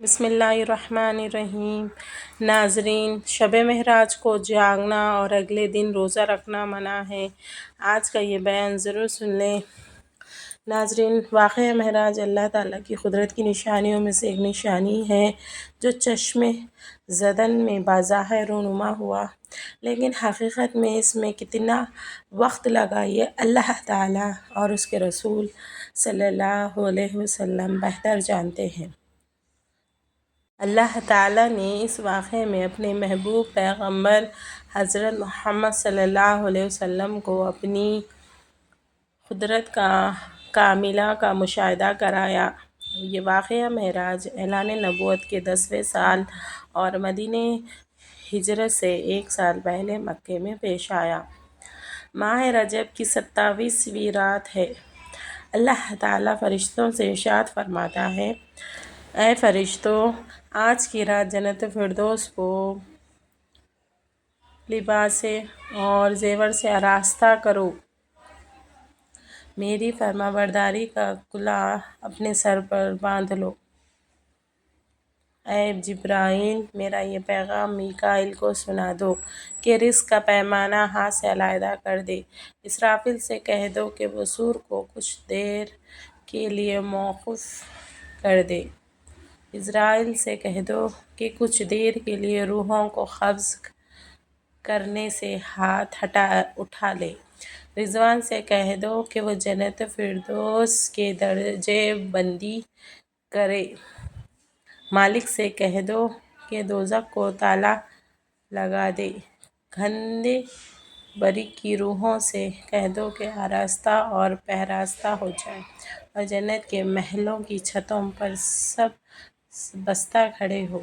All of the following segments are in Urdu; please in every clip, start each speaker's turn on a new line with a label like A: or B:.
A: بسم اللہ الرحمن الرحیم۔ ناظرین، شب معراج کو جاگنا اور اگلے دن روزہ رکھنا منع ہے۔ آج کا یہ بیان ضرور سن لیں۔ ناظرین، واقعہ معراج اللہ تعالیٰ کی قدرت کی نشانیوں میں سے ایک نشانی ہے جو چشم زدن میں بظاہر رونما ہوا، لیکن حقیقت میں اس میں کتنا وقت لگا یہ اللہ تعالیٰ اور اس کے رسول صلی اللہ علیہ وسلم بہتر جانتے ہیں۔ اللہ تعالیٰ نے اس واقعے میں اپنے محبوب پیغمبر حضرت محمد صلی اللہ علیہ وسلم کو اپنی قدرت کاملہ کا مشاہدہ کرایا۔ یہ واقعہ معراج اعلان نبوت کے 10ویں سال اور مدینہ ہجرت سے 1 سال پہلے مکہ میں پیش آیا۔ ماہ رجب کی 27ویں رات ہے۔ اللہ تعالیٰ فرشتوں سے ارشاد فرماتا ہے: اے فرشتوں، آج کی رات جنت فردوس کو لباس اور زیور سے آراستہ کرو۔ میری فرمانبرداری کا کلاه اپنے سر پر باندھ لو۔ اے جبرائیل، میرا یہ پیغام میکائیل کو سنا دو کہ رزق کا پیمانہ ہاتھ سے علیحدہ کر دے۔ اسرافیل سے کہہ دو کہ وہ صور کو کچھ دیر کے لیے موقوف کر دے۔ عزرائیل سے کہہ دو کہ کچھ دیر کے لیے روحوں کو قبض کرنے سے ہاتھ اٹھا لے۔ رضوان سے کہہ دو کہ وہ جنت فردوس کے درجے بندی کرے۔ مالک سے کہہ دو کہ دوزخ کو تالا لگا دے۔ گھندے بریک کی روحوں سے کہہ دو کہ آراستہ اور پہراستہ ہو جائیں اور جنت کے محلوں کی چھتوں پر سب بستہ کھڑے ہو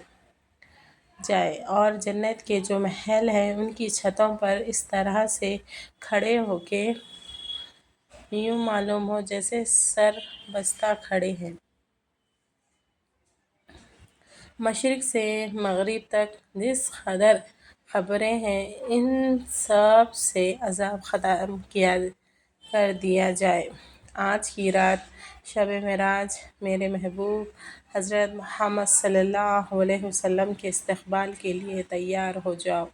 A: جائیں، اور جنت کے جو محل ہیں ان کی چھتوں پر اس طرح سے کھڑے ہوں کہ یوں معلوم ہو جیسے سر بستہ کھڑے ہیں۔ مشرق سے مغرب تک جس قدر قبریں ہیں ان سب سے عذاب ختم کر دیا جائے۔ آج کی رات شب معراج، میرے محبوب حضرت محمد صلی اللہ علیہ وسلم کے استقبال کے لیے تیار ہو جاؤ۔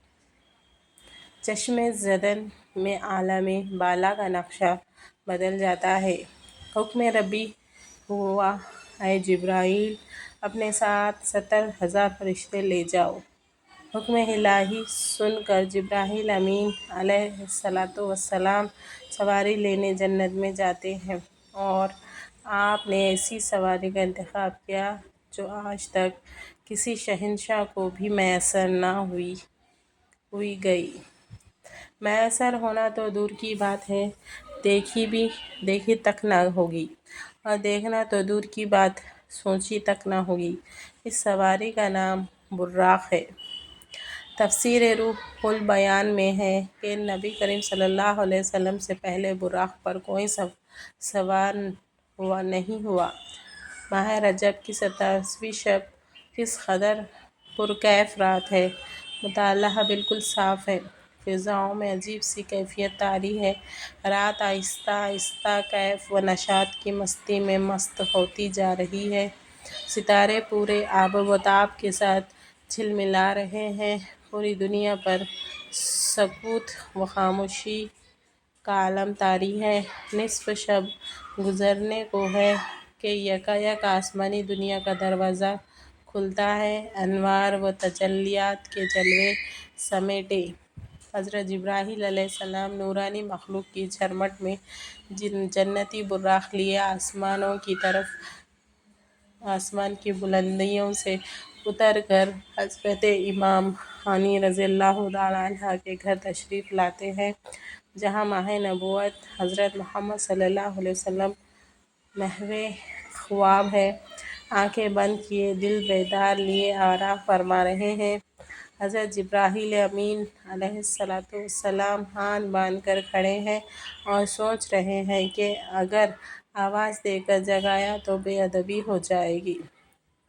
A: چشم زدن میں عالم بالا کا نقشہ بدل جاتا ہے۔ حکم ربی ہوا: اے جبرائیل، اپنے ساتھ 70,000 فرشتے لے جاؤ۔ حکم الہی سن کر جبرائیل امین علیہ السلام سواری لینے جنت میں جاتے ہیں، اور آپ نے ایسی سواری کا انتخاب کیا جو آج تک کسی شہنشاہ کو بھی میسر نہ ہوئی گئی۔ میسر ہونا تو دور کی بات ہے، دیکھی تک نہ ہوگی، اور دیکھنا تو دور کی بات سوچی تک نہ ہوگی۔ اس سواری کا نام براق ہے۔ تفسیر روح البیان میں ہے کہ نبی کریم صلی اللہ علیہ وسلم سے پہلے براق پر کوئی سوار نہیں ہوا۔ ماہ رجب کی 27ویں شب کس قدر پرکیف رات ہے۔ مطلع بالکل صاف ہے، فضاؤں میں عجیب سی کیفیت طاری ہے۔ رات آہستہ آہستہ کیف و نشاط کی مستی میں مست ہوتی جا رہی ہے۔ ستارے پورے آب و تاب کے ساتھ جھلملا رہے ہیں۔ پوری دنیا پر سکوت و خاموشی کا عالم طاری ہے۔ نصف شب گزرنے کو ہے کہ یکایک آسمانی دنیا کا دروازہ کھلتا ہے۔ انوار و تجلیات کے جلوے سمیٹے حضرت جبرائیل علیہ السلام نورانی مخلوق کی جھرمٹ میں جنتی براق لیے آسمان کی بلندیوں سے اتر کر حضرت امام ہانی رضی اللہ تعالیٰ عنہ کے گھر تشریف لاتے ہیں، جہاں ماہ نبوت حضرت محمد صلی اللہ علیہ وسلم محو خواب ہیں، آنکھیں بند کیے دل بیدار لیے آرام فرما رہے ہیں۔ حضرت جبرائیل امین علیہ السلام ہاتھ باندھ کر کھڑے ہیں اور سوچ رہے ہیں کہ اگر آواز دے کر جگایا تو بے ادبی ہو جائے گی۔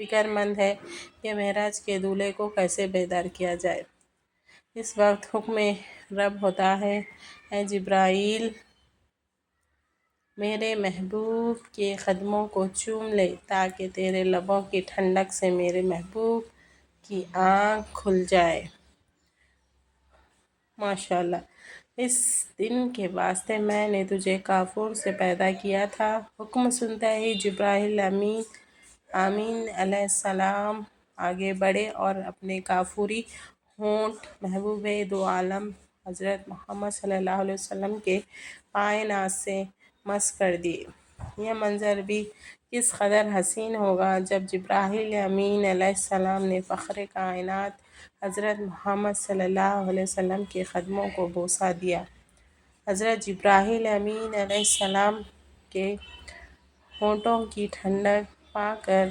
A: فکر مند ہیں کہ معراج کے دولہے کو کیسے بیدار کیا جائے۔ اس وقت حکم رب ہوتا ہے: اے جبرائیل، میرے محبوب کے قدموں کو چوم لے تاکہ تیرے لبوں کی ٹھنڈک سے میرے محبوب کی آنکھ کھل جائے۔ ماشاءاللہ۔ اس دن کے واسطے میں نے تجھے کافور سے پیدا کیا تھا۔ حکم سنتے ہی جبرائیل امین علیہ السلام آگے بڑھے اور اپنے کافوری ہونٹ محبوب دو عالم حضرت محمد صلی اللہ علیہ وسلم کے پائے ناز سے مس کر دیے۔ یہ منظر بھی کس قدر حسین ہوگا جب جبرائیل امین علیہ السلام نے فخر کائنات حضرت محمد صلی اللہ علیہ وسلم کے قدموں کو بوسہ دیا۔ حضرت جبرائیل امین علیہ السلام کے ہونٹوں کی ٹھنڈک پا کر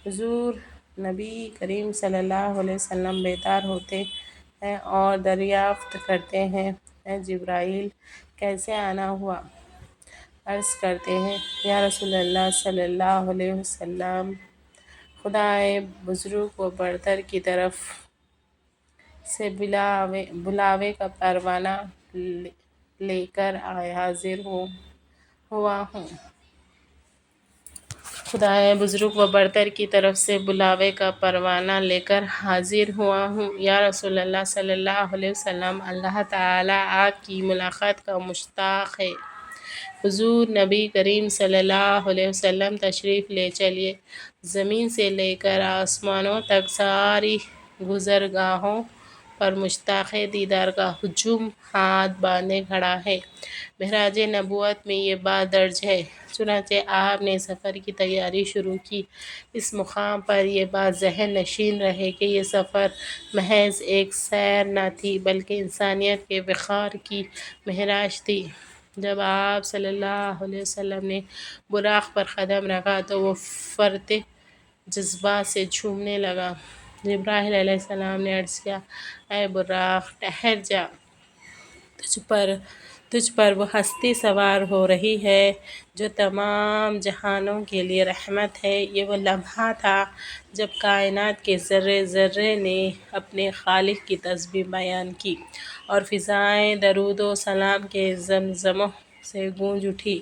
A: حضور نبی کریم صلی اللہ علیہ وسلم بیدار ہوتے ہیں اور دریافت کرتے ہیں، اے جبرائیل کیسے آنا ہوا؟ عرض کرتے ہیں، یا رسول اللہ صلی اللہ علیہ وسلم، خدائے بزرگ و برتر کی طرف سے بلاوے کا پروانہ لے کر حاضر ہوا ہوں۔ خدائے بزرگ و برتر کی طرف سے بلاوے کا پروانہ لے کر حاضر ہوا ہوں۔ یا رسول اللہ صلی اللہ علیہ وسلم، اللہ تعالیٰ آپ کی ملاقات کا مشتاق ہے۔ حضور نبی کریم صلی اللہ علیہ وسلم تشریف لے چلیے۔ زمین سے لے کر آسمانوں تک ساری گزرگاہوں پر مشتاق دیدار کا ہجوم ہاتھ باندھے کھڑا ہے۔ معراج نبوت میں یہ بات درج ہے۔ چنانچہ آپ نے سفر کی تیاری شروع کی۔ اس مقام پر یہ بات ذہن نشین رہے کہ یہ سفر محض ایک سیر نہ تھی بلکہ انسانیت کے وقار کی معراج تھی۔ جب آپ صلی اللہ علیہ وسلم نے براق پر قدم رکھا تو وہ فرط جذبات سے جھومنے لگا۔ جبرائیل علیہ السلام نے عرض کیا، اے براق ٹھہر جا، تجھ پر وہ ہستی سوار ہو رہی ہے جو تمام جہانوں کے لیے رحمت ہے۔ یہ وہ لمحہ تھا جب کائنات کے ذرے ذرے نے اپنے خالق کی تسبیح بیان کی اور فضائیں درود و سلام کے زمزموں سے گونج اٹھی۔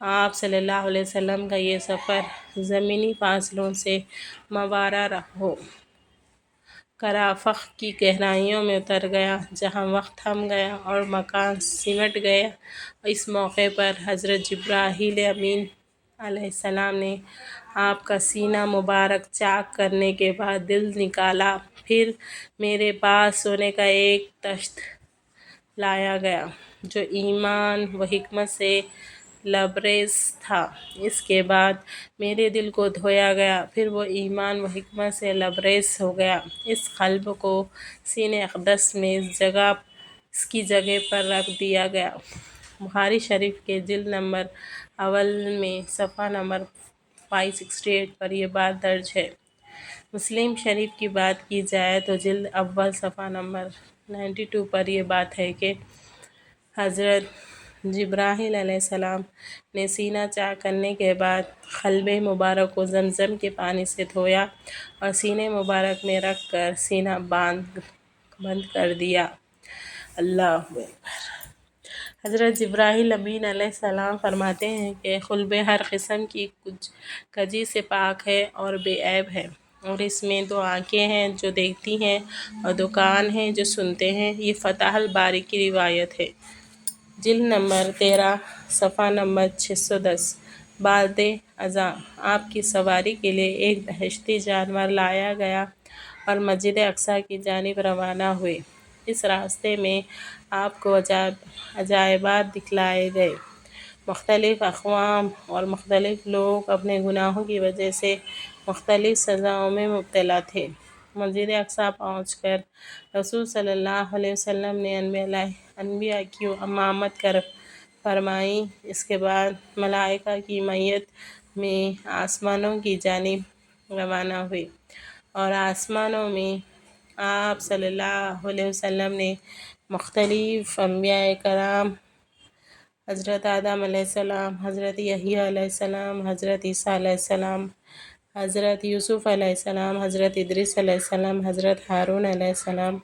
A: آپ صلی اللہ علیہ وسلم کا یہ سفر زمینی فاصلوں سے ماورا ہو کر آفاق کی گہرائیوں میں اتر گیا، جہاں وقت تھم گیا اور مکان سمٹ گیا۔ اس موقع پر حضرت جبرائیل امین علیہ السلام نے آپ کا سینہ مبارک چاک کرنے کے بعد دل نکالا۔ پھر میرے پاس سونے کا ایک طشت لایا گیا جو ایمان و حکمت سے لبریز تھا۔ اس کے بعد میرے دل کو دھویا گیا، پھر وہ ایمان و حکمت سے لبریز ہو گیا۔ اس قلب کو سینہ اقدس میں اس کی جگہ پر رکھ دیا گیا۔ بخاری شریف کے جلد نمبر اول میں صفحہ نمبر 568 پر یہ بات درج ہے۔ مسلم شریف کی بات کی جائے تو جلد اول صفحہ نمبر 92 پر یہ بات ہے کہ حضرت جبرائیل علیہ السلام نے سینہ چاک کرنے کے بعد قلب مبارک کو زمزم کے پانی سے دھویا اور سینہ مبارک میں رکھ کر سینہ بند کر دیا۔ اللہ اکبر۔ حضرت جبرائیل امین علیہ السلام فرماتے ہیں کہ قلب ہر قسم کی کجی سے پاک ہے اور بے عیب ہے، اور اس میں دو آنکھیں ہیں جو دیکھتی ہیں اور دو کان ہیں جو سنتے ہیں۔ یہ فتح الباری کی روایت ہے۔ جلد نمبر 13 صفحہ نمبر 610۔ بعد ازاں آپ کی سواری کے لیے ایک بہشتی جانور لایا گیا اور مسجد اقصیٰ کی جانب روانہ ہوئے۔ اس راستے میں آپ کو عجائبات دکھلائے گئے۔ مختلف اقوام اور مختلف لوگ اپنے گناہوں کی وجہ سے مختلف سزاؤں میں مبتلا تھے۔ مسجد اقصیٰ پہنچ کر رسول صلی اللہ علیہ وسلم نے انبیاء کی امامت فرمائی۔ اس کے بعد ملائکہ کی معیت میں آسمانوں کی جانب روانہ ہوئے، اور آسمانوں میں آپ صلی اللہ علیہ وسلم نے مختلف انبیاء کرام، حضرت آدم علیہ السلام، حضرت یحییٰ علیہ السلام، حضرت عیسیٰ علیہ السلام، حضرت یوسف علیہ السلام، حضرت ادریس علیہ السلام، حضرت ہارون علیہ السلام،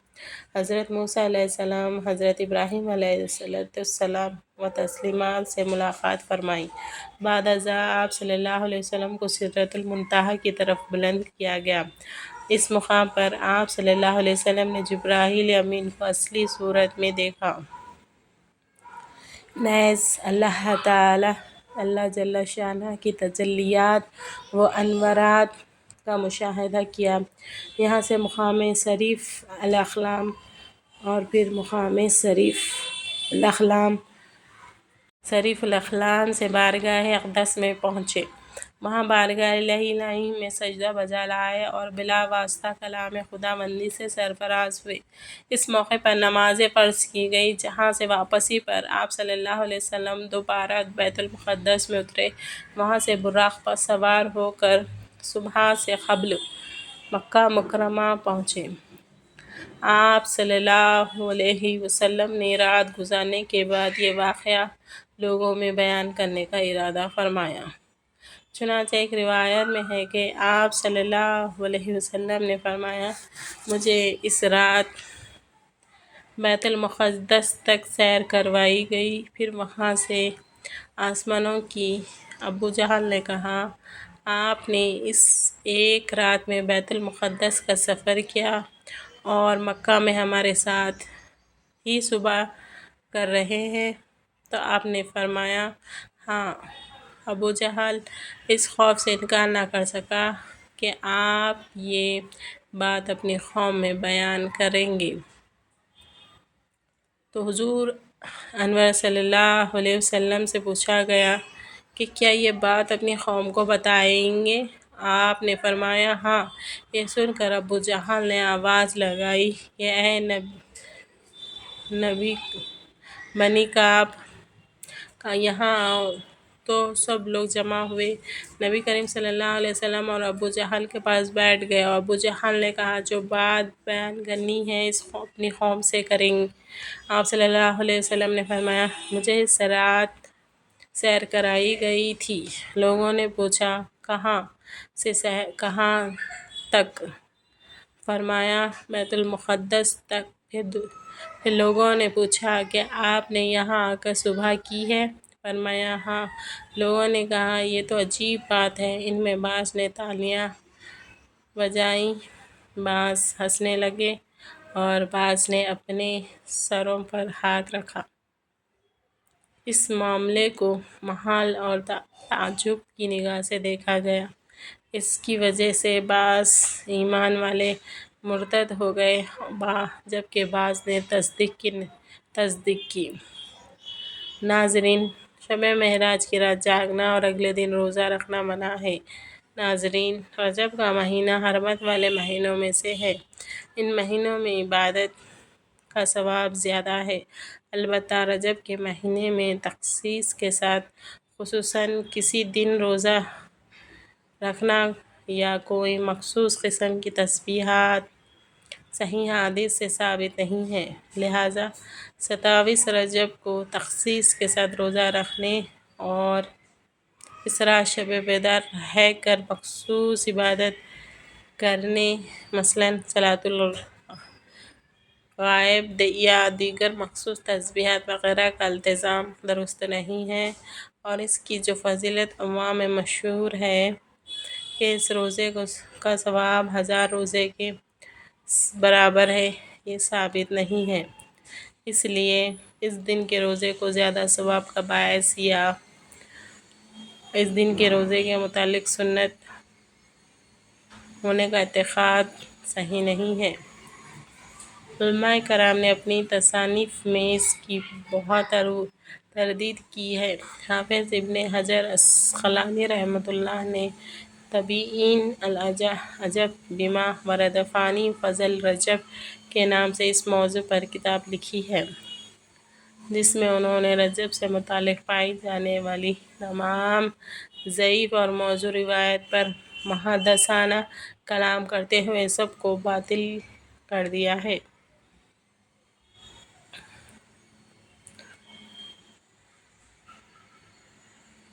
A: حضرت موسیٰ علیہ السلام، حضرت ابراہیم علیہ السلام و تسلیمات سے ملاقات فرمائی۔ بعد ازاں آپ صلی اللہ علیہ وسلم کو سدرۃ المنتہا کی طرف بلند کیا گیا۔ اس مقام پر آپ صلی اللہ علیہ وسلم نے جبرائیل امین کو اصلی صورت میں دیکھا۔ نیز اللہ جل شانہ کی تجلیات و انوارات کا مشاہدہ کیا۔ یہاں سے مقام شریف الاقلام اور پھر مقام شریف الاقلام سے بارگاہ اقدس میں پہنچے۔ وہاں بارگاہ الہی نعیم میں سجدہ بجا لائے اور بلا واسطہ کلام خداوندی سے سرفراز ہوئے۔ اس موقع پر نماز فرض کی گئی، جہاں سے واپسی پر آپ صلی اللہ علیہ وسلم دوبارہ بیت المقدس میں اترے۔ وہاں سے براق پر سوار ہو کر صبح سے قبل مکہ مکرمہ پہنچے۔ آپ صلی اللہ علیہ وسلم نے رات گزارنے کے بعد یہ واقعہ لوگوں میں بیان کرنے کا ارادہ فرمایا۔ چنانچہ ایک روایت میں ہے کہ آپ صلی اللہ علیہ وسلم نے فرمایا، مجھے اس رات بیت المقدس تک سیر کروائی گئی، پھر وہاں سے آسمانوں کی۔ ابو جہل نے کہا، آپ نے اس ایک رات میں بیت المقدس کا سفر کیا اور مکہ میں ہمارے ساتھ ہی صبح کر رہے ہیں؟ تو آپ نے فرمایا، ہاں۔ ابو جہل اس خوف سے انکار نہ کر سکا کہ آپ یہ بات اپنی قوم میں بیان کریں گے۔ تو حضور انور صلی اللہ علیہ وسلم سے پوچھا گیا کہ کیا یہ بات اپنی قوم کو بتائیں گے؟ آپ نے فرمایا، ہاں۔ یہ سن کر ابو جہل نے آواز لگائی کہ اے نبی بنی کعب، یہاں آؤ۔ تو سب لوگ جمع ہوئے، نبی کریم صلی اللہ علیہ وسلم اور ابو جہل کے پاس بیٹھ گئے۔ ابو جہل نے کہا، جو بات بیان کرنی ہے اس اپنی قوم سے کریں۔ آپ صلی اللہ علیہ وسلم نے فرمایا، مجھے اس رات سیر کرائی گئی تھی۔ لوگوں نے پوچھا، کہاں سے کہاں تک؟ فرمایا، بیت المقدس تک۔ پھر لوگوں نے پوچھا کہ آپ نے یہاں آ کر صبح کی ہے؟ فرمایا، ہاں۔ لوگوں نے کہا، یہ تو عجیب بات ہے۔ ان میں بعض نے تالیاں بجائیں، بعض ہنسنے لگے اور بعض نے اپنے سروں پر ہاتھ رکھا۔ اس معاملے کو محال اور تعجب کی نگاہ سے دیکھا گیا۔ اس کی وجہ سے بعض ایمان والے مرتد ہو گئے، جبکہ بعض نے تصدیق کی۔ ناظرین، شب معراج کی رات جاگنا اور اگلے دن روزہ رکھنا منع ہے۔ ناظرین، رجب کا مہینہ حرمت والے مہینوں میں سے ہے۔ ان مہینوں میں عبادت کا ثواب زیادہ ہے۔ البتہ رجب کے مہینے میں تخصیص کے ساتھ خصوصاً کسی دن روزہ رکھنا یا کوئی مخصوص قسم کی تسبیحات صحیح حدیث سے ثابت نہیں ہے، لہٰذا 27 رجب کو تخصیص کے ساتھ روزہ رکھنے اور اس رات شب بیدار رہ کر مخصوص عبادت کرنے، مثلاً صلاۃ الغائب یا دیگر مخصوص تسبیحات وغیرہ کا التزام درست نہیں ہے، اور اس کی جو فضیلت عوام میں مشہور ہے کہ اس روزے کا ثواب 1000 روزے کے برابر ہے، یہ ثابت نہیں ہے۔ اس لیے اس دن کے روزے کو زیادہ ثواب کا باعث یا اس دن کے روزے کے متعلق سنت ہونے کا اعتقاد صحیح نہیں ہے۔ علماء کرام نے اپنی تصانیف میں اس کی بہت تردید کی ہے۔ حافظ ابن حجر عسقلانی رحمۃ اللہ نے تبیین العجب بما ورد فی فضل رجب کے نام سے اس موضوع پر کتاب لکھی ہے، جس میں انہوں نے رجب سے متعلق پائی جانے والی تمام ضعیف اور موضوع روایات پر محدثانہ کلام کرتے ہوئے سب کو باطل کر دیا ہے۔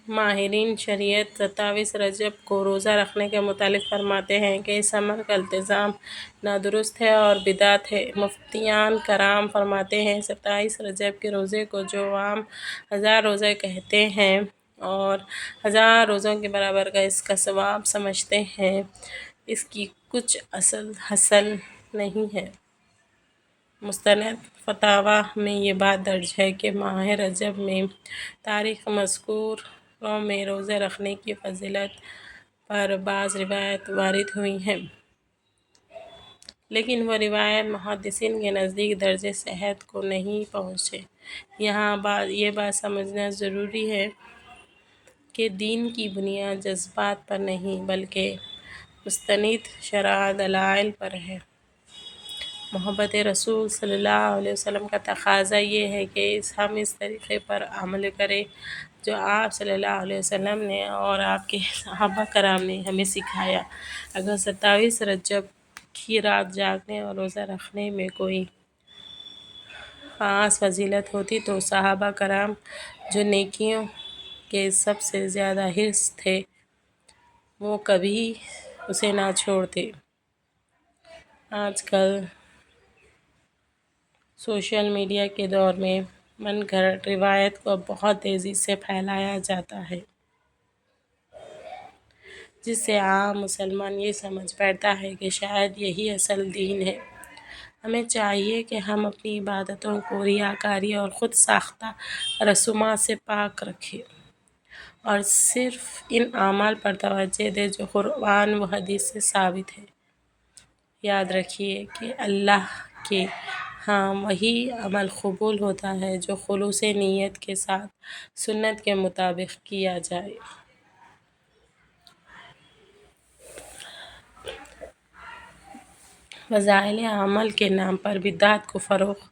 A: ماہرین شریعت 27 رجب کو روزہ رکھنے کے متعلق فرماتے ہیں کہ اس عمل کا التزام نادرست ہے اور بدعت ہے۔ مفتیان کرام فرماتے ہیں 27 رجب کے روزے کو جو عام 1000 روزے کہتے ہیں اور 1000 روزوں کے برابر کا اس کا ثواب سمجھتے ہیں، اس کی کچھ اصل حاصل نہیں ہے۔ مستند فتاویٰ میں یہ بات درج ہے کہ ماہ رجب میں تاریخ مذکوروں میں روزے رکھنے کی فضیلت پر بعض روایات وارد ہوئی ہیں، لیکن وہ روایات محدثین کے نزدیک درجہ صحت کو نہیں پہنچے۔ یہاں یہ بات سمجھنا ضروری ہے کہ دین کی بنیاد جذبات پر نہیں بلکہ مستند شرعی دلائل پر ہے۔ محبت رسول صلی اللہ علیہ وسلم کا تقاضا یہ ہے کہ ہم اس طریقے پر عمل کریں جو آپ صلی اللہ علیہ وسلم نے اور آپ کے صحابہ کرام نے ہمیں سکھایا۔ اگر 27 رجب کی رات جاگنے اور روزہ رکھنے میں کوئی خاص فضیلت ہوتی تو صحابہ کرام جو نیکیوں کے سب سے زیادہ حریص تھے وہ کبھی اسے نہ چھوڑتے۔ آج کل سوشل میڈیا کے دور میں من گھڑت روایت کو بہت تیزی سے پھیلایا جاتا ہے، جس سے عام مسلمان یہ سمجھ بیٹھتا ہے کہ شاید یہی اصل دین ہے۔ ہمیں چاہیے کہ ہم اپنی عبادتوں کو ریاکاری اور خود ساختہ رسومات سے پاک رکھیں اور صرف ان اعمال پر توجہ دیں جو قرآن و حدیث سے ثابت ہیں۔ یاد رکھیے کہ اللہ کے ہاں وہی عمل قبول ہوتا ہے جو خلوص نیت کے ساتھ سنت کے مطابق کیا جائے۔ فضائل اعمال کے نام پر بدعت کو فروغ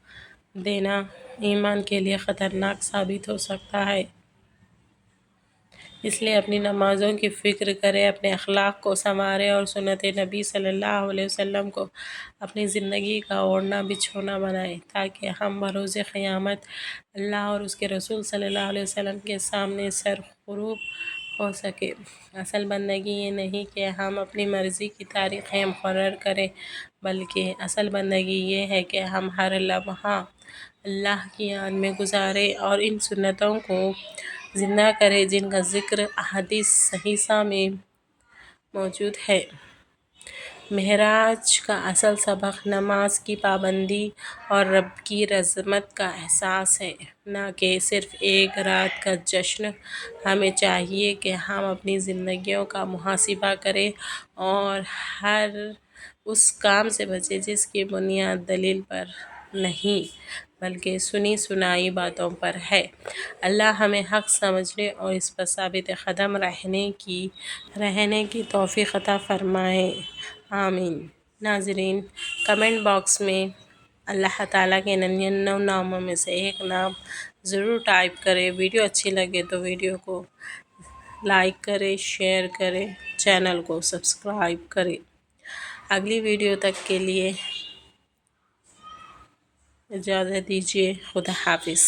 A: دینا ایمان کے لیے خطرناک ثابت ہو سکتا ہے۔ اس لیے اپنی نمازوں کی فکر کریں، اپنے اخلاق کو سنواریں اور سنت نبی صلی اللہ علیہ وسلم کو اپنی زندگی کا اوڑھنا بچھونا بنائیں تاکہ ہم بروز قیامت اللہ اور اس کے رسول صلی اللہ علیہ وسلم کے سامنے سرخروب ہو سکیں۔ اصل بندگی یہ نہیں کہ ہم اپنی مرضی کی تاریخیں مقرر کریں، بلکہ اصل بندگی یہ ہے کہ ہم ہر لمحہ اللہ کی یاد میں گزاریں اور ان سنتوں کو زندہ کریں جن کا ذکر احادیث صحیحہ میں موجود ہے۔ معراج کا اصل سبق نماز کی پابندی اور رب کی عظمت کا احساس ہے، نہ کہ صرف ایک رات کا جشن۔ ہمیں چاہیے کہ ہم اپنی زندگیوں کا محاسبہ کریں اور ہر اس کام سے بچیں جس کی بنیاد دلیل پر نہیں بلکہ سنی سنائی باتوں پر ہے۔ اللہ ہمیں حق سمجھنے اور اس پر ثابت قدم رہنے کی توفیق عطا فرمائے، آمین۔ ناظرین، کمنٹ باکس میں اللہ تعالیٰ کے 99 ناموں میں سے ایک نام ضرور ٹائپ کریں۔ ویڈیو اچھی لگے تو ویڈیو کو لائک کریں، شیئر کریں، چینل کو سبسکرائب کریں۔ اگلی ویڈیو تک کے لیے اجازت دیجیے۔ خدا حافظ۔